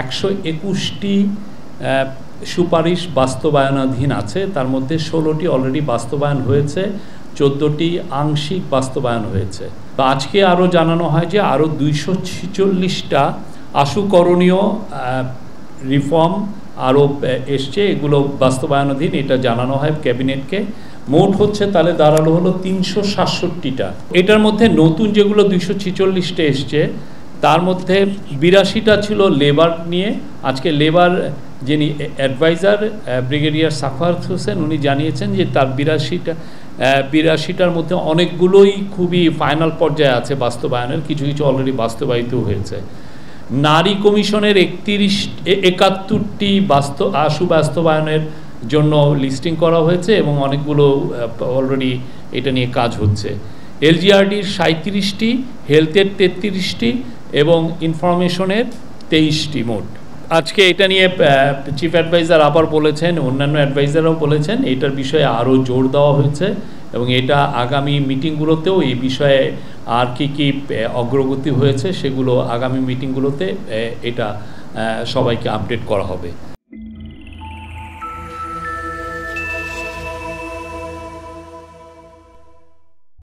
121টি সুপারিশ বাস্তবায়নাধীন আছে, তার মধ্যে 16টি অলরেডি বাস্তবায়ন হয়েছে, 14টি আংশিক বাস্তবায়ন হয়েছে। তো আজকে আরও জানানো হয় যে আরও 246টা আশুকরণীয় রিফর্ম আরও এসছে, এগুলো বাস্তবায়নাধীন, এটা জানানো হয় ক্যাবিনেটকে। মোট হচ্ছে তাহলে দাঁড়ালো হলো 367টা। এটার মধ্যে নতুন যেগুলো 246টা এসছে তার মধ্যে 82টা ছিল লেবার নিয়ে। আজকে লেবার যিনি অ্যাডভাইজার ব্রিগেডিয়ার সাখাওয়াত হোসেন উনি জানিয়েছেন যে তার 82টার মধ্যে অনেকগুলোই খুবই ফাইনাল পর্যায়ে আছে বাস্তবায়নের, কিছু কিছু অলরেডি বাস্তবায়িত হয়েছে। নারী কমিশনের 71টি আশু বাস্তবায়নের জন্য লিস্টিং করা হয়েছে এবং অনেকগুলো অলরেডি এটা নিয়ে কাজ হচ্ছে। এলজিআরডির 37টি, হেলথের 33টি এবং ইনফরমেশনের 23টি মোট। আজকে এটা নিয়ে চিফ অ্যাডভাইজার আবার বলেছেন, অন্যান্য অ্যাডভাইজাররাও বলেছেন, এটার বিষয়ে আরও জোর দেওয়া হয়েছে এবং এটা আগামী মিটিংগুলোতেও এই বিষয়ে আর কি অগ্রগতি হয়েছে সেগুলো আগামী মিটিংগুলোতে এটা সবাইকে আপডেট করা হবে।